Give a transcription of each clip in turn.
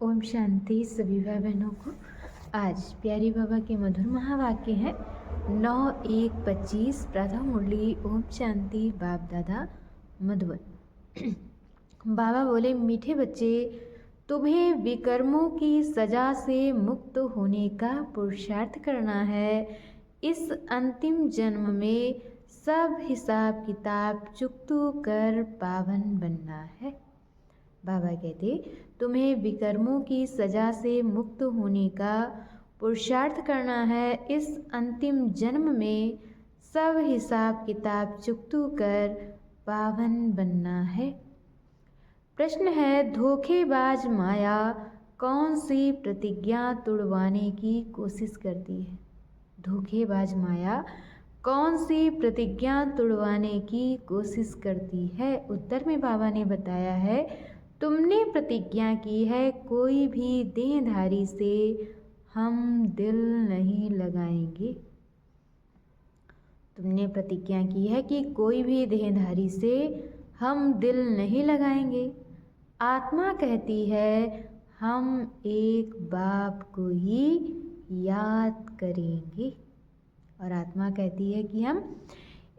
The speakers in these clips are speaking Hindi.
ओम शांति सभी भाई बहनों को। आज प्यारी बाबा के मधुर महावाक्य है 9-1-25 प्रातः मुरली। ओम शांति। बाप दादा मधुबन। बाबा बोले, मीठे बच्चे, तुम्हें विकर्मों की सजा से मुक्त होने का पुरुषार्थ करना है। इस अंतिम जन्म में सब हिसाब किताब चुकतू कर पावन बनना है। बाबा कहते, तुम्हें विकर्मों की सजा से मुक्त होने का पुरुषार्थ करना है। इस अंतिम जन्म में सब हिसाब किताब चुकतू कर पावन बनना है। प्रश्न है, धोखेबाज माया कौन सी प्रतिज्ञा तोड़वाने की कोशिश करती है? धोखेबाज माया कौन सी प्रतिज्ञा तोड़वाने की कोशिश करती है? उत्तर में बाबा ने बताया है, तुमने प्रतिज्ञा की है कोई भी देहधारी से हम दिल नहीं लगाएंगे। तुमने प्रतिज्ञा की है कि कोई भी देहधारी से हम दिल नहीं लगाएंगे। आत्मा कहती है हम एक बाप को ही याद करेंगे, और आत्मा कहती है कि हम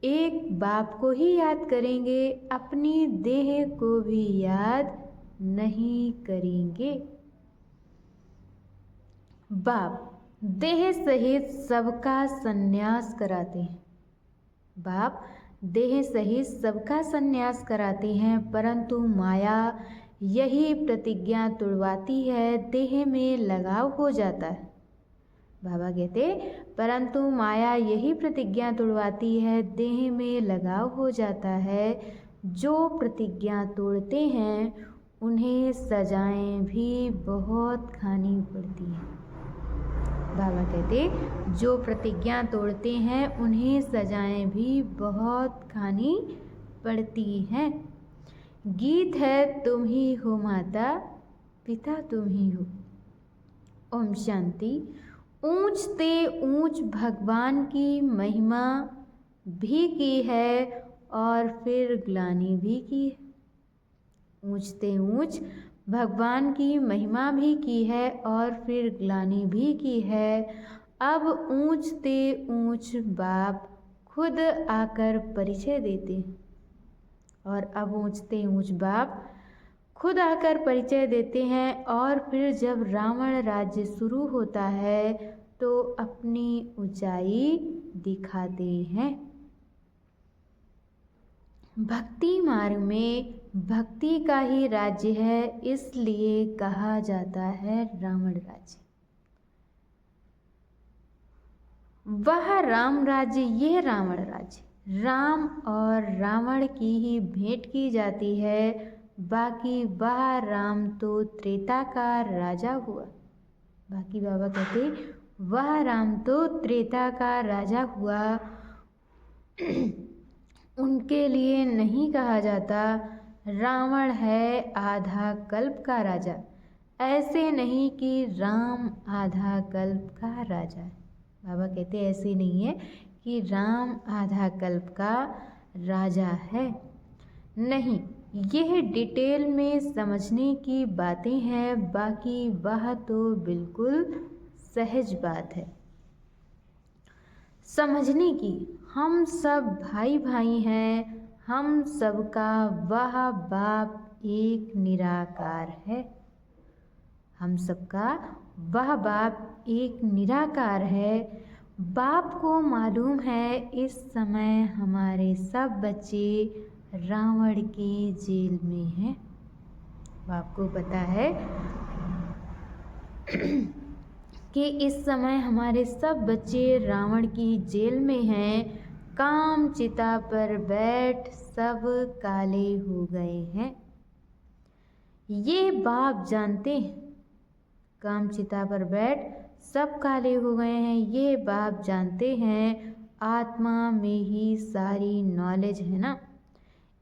एक बाप को ही याद करेंगे, अपनी देह को भी याद नहीं करेंगे। बाप देह सहित सबका संन्यास कराते हैं। बाप देह सहित सबका संन्यास कराते हैं, परंतु माया यही प्रतिज्ञा तोड़वाती है, देह में लगाव हो जाता है। बाबा कहते, परंतु माया यही प्रतिज्ञा तोड़वाती है, देह में लगाव हो जाता है। जो प्रतिज्ञा तोड़ते हैं उन्हें सजाएं भी बहुत खानी पड़ती हैं। बाबा कहते, जो प्रतिज्ञा तोड़ते हैं उन्हें सजाएं भी बहुत खानी पड़ती हैं। गीत है, तुम ही हो माता पिता तुम ही हो। ओम शांति। ऊंच ते ऊंच भगवान की महिमा भी की है और फिर ग्लानि भी की है। ऊंचते ऊंच भगवान की महिमा भी की है और फिर ग्लानि भी की है। अब ऊंचते ऊंच बाप खुद आकर परिचय देते हैं, और अब ऊंचते ऊंच बाप खुद आकर परिचय देते हैं। और फिर जब रावण राज्य शुरू होता है तो अपनी ऊंचाई दिखाते हैं। भक्ति मार्ग में भक्ति का ही राज्य है, इसलिए कहा जाता है रावण राज्य। वह राम राज्य, यह रावण राज्य, राम और रावण की ही भेंट की जाती है। बाकी वह राम तो त्रेता का राजा हुआ। बाकी बाबा कहते, वह राम तो त्रेता का राजा हुआ। उनके लिए नहीं कहा जाता रावण है आधा कल्प का राजा। ऐसे नहीं कि राम आधा कल्प का राजा है। बाबा कहते ऐसे नहीं है कि राम आधा कल्प का राजा है। नहीं, यह डिटेल में समझने की बातें हैं, बाकी वह तो बिल्कुल सहज बात है समझने की। हम सब भाई भाई हैं, हम सबका वह बाप एक निराकार है। हम सबका वह बाप एक निराकार है। बाप को मालूम है इस समय हमारे सब बच्चे रावण की जेल में हैं। बाप को पता है कि इस समय हमारे सब बच्चे रावण की जेल में हैं। काम चिता पर बैठ सब काले हो गए हैं, ये बाप जानते हैं। काम चिता पर बैठ सब काले हो गए हैं, ये बाप जानते हैं। आत्मा में ही सारी नॉलेज है ना,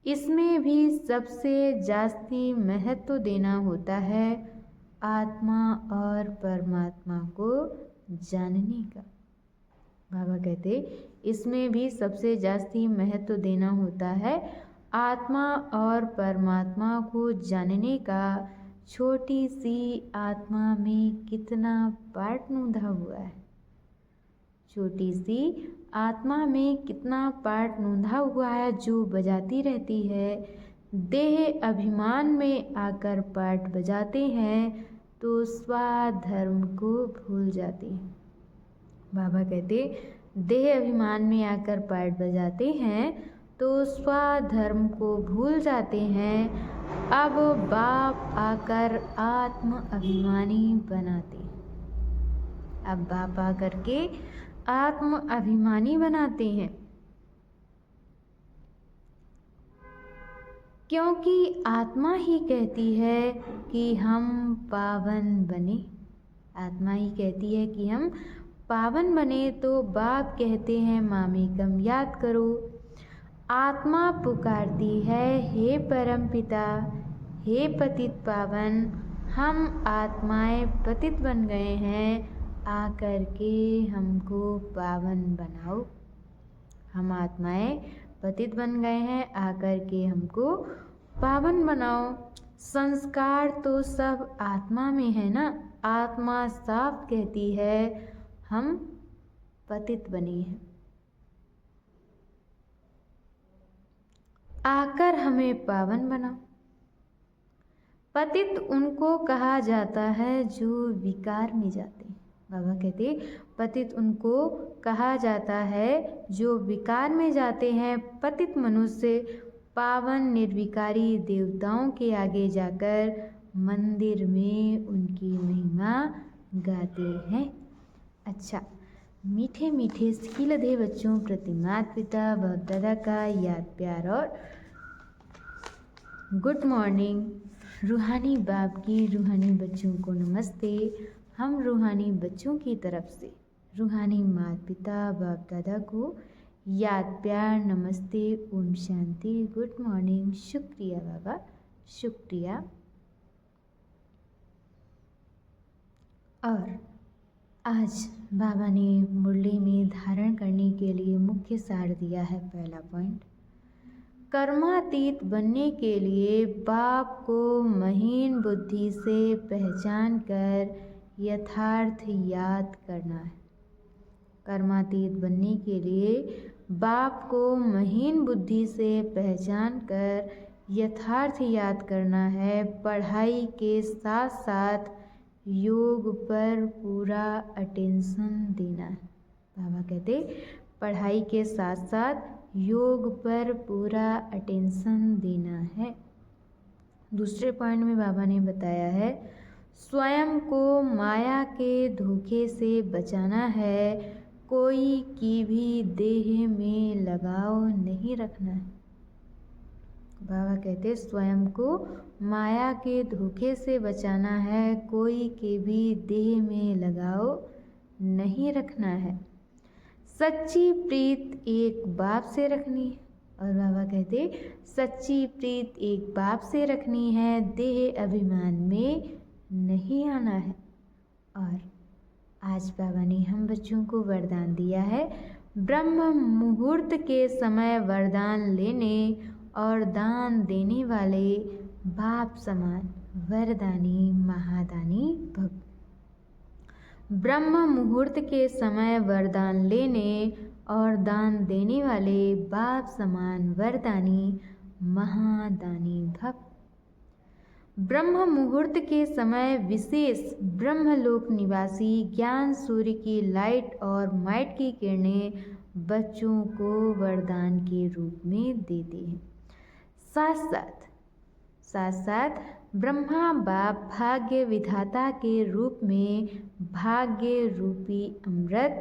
इसमें भी सबसे जास्ती महत्व देना होता है आत्मा और परमात्मा को जानने का। बाबा कहते इसमें भी सबसे जास्ती महत्व देना होता है आत्मा और परमात्मा को जानने का। छोटी सी आत्मा में कितना पार्ट नूंधा हुआ है। छोटी सी आत्मा में कितना पार्ट नूंधा हुआ है जो बजाती रहती है। देह अभिमान में आकर पार्ट बजाते हैं तो स्वधर्म को भूल जाते हैं। बाबा कहते देह अभिमान में आकर पार्ट बजाते हैं तो स्वधर्म को भूल जाते हैं। अब बाप आकर आत्म अभिमानी बनाते हैं। अब बाप आकर के आत्म अभिमानी बनाते हैं, क्योंकि आत्मा ही कहती है कि हम पावन बने। आत्मा ही कहती है कि हम पावन बने तो बाप कहते हैं मामेकम याद करो। आत्मा पुकारती है हे परम पिता, हे पतित पावन, हम आत्माएं पतित बन गए हैं, आकर के हमको पावन बनाओ। हम आत्माएं पतित बन गए हैं, आकर के हमको पावन बनाओ। संस्कार तो सब आत्मा में है ना। आत्मा साफ कहती है हम पतित बने हैं, आकर हमें पावन बनाओ। पतित उनको कहा जाता है जो विकार में जाते हैं। बाबा कहते पतित उनको कहा जाता है जो विकार में जाते हैं। पतित मनुष्य पावन निर्विकारी देवताओं के आगे जाकर मंदिर में उनकी महिमा गाते हैं। अच्छा, मीठे मीठे सीलधे बच्चों प्रति माता पिता बाप दादा का याद प्यार और गुड मॉर्निंग। रूहानी बाप की रूहानी बच्चों को नमस्ते। हम रूहानी बच्चों की तरफ से रूहानी माता पिता बाप दादा को याद प्यार नमस्ते, ओम शांति, गुड मॉर्निंग। शुक्रिया बाबा, शुक्रिया। और आज बाबा ने मुरली में धारण करने के लिए मुख्य सार दिया है। पहला पॉइंट, कर्मातीत बनने के लिए बाप को महीन बुद्धि से पहचान कर यथार्थ याद करना है। कर्मातीत बनने के लिए बाप को महीन बुद्धि से पहचान कर यथार्थ याद करना है। पढ़ाई के साथ साथ योग पर पूरा अटेंशन देना है। बाबा कहते पढ़ाई के साथ साथ योग पर पूरा अटेंशन देना है। दूसरे पॉइंट में बाबा ने बताया है स्वयं को माया के धोखे से बचाना है। कोई की भी देह में लगाव नहीं रखना है। बाबा कहते स्वयं को माया के धोखे से बचाना है। कोई के भी देह में लगाव नहीं रखना है। सच्ची प्रीत एक बाप से रखनी है। और बाबा कहते सच्ची प्रीत एक बाप से रखनी है। देह अभिमान में नहीं आना है। और आज बाबा ने हम बच्चों को वरदान दिया है ब्रह्म मुहूर्त के समय वरदान लेने और दान देने वाले बाप समान वरदानी महादानी भव। ब्रह्म मुहूर्त के समय वरदान लेने और दान देने वाले बाप समान वरदानी महादानी भव। ब्रह्म मुहूर्त के समय विशेष ब्रह्मलोक निवासी ज्ञान सूर्य की लाइट और माइट की किरणें बच्चों को वरदान के रूप में देते हैं। साथ साथ ब्रह्मा बाप भाग्य विधाता के रूप में भाग्य रूपी अमृत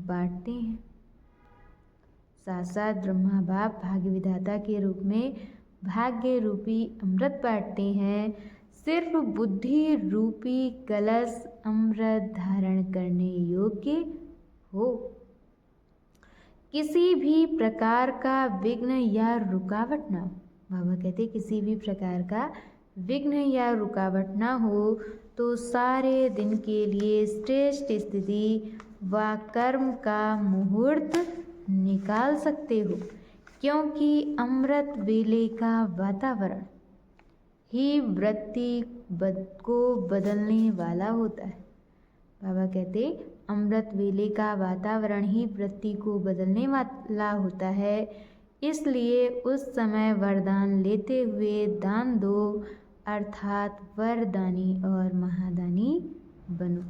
बांटते हैं। साथ साथ ब्रह्मा बाप भाग्य विधाता के रूप में भाग्य रूपी अमृत बांटते हैं। सिर्फ बुद्धि रूपी कलश अमृत धारण करने योग्य हो। किसी भी प्रकार का विघ्न या रुकावट ना हो। बाबा कहते किसी भी प्रकार का विघ्न या रुकावट ना हो तो सारे दिन के लिए श्रेष्ठ स्थिति व कर्म का मुहूर्त निकाल सकते हो। क्योंकि अमृत वेले का वातावरण ही वृत्ति को बदलने वाला होता है। बाबा कहते अमृत वेले का वातावरण ही वृत्ति को बदलने वाला होता है, इसलिए उस समय वरदान लेते हुए दान दो, अर्थात वरदानी और महादानी बनो।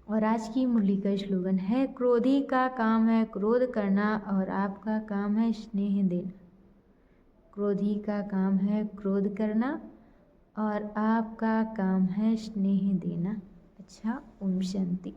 और आज की मुरली का स्लोगन है, क्रोधी का काम है क्रोध करना और आपका काम है स्नेह देना। क्रोधी का काम है क्रोध करना और आपका काम है स्नेह देना। अच्छा, ओम शांति।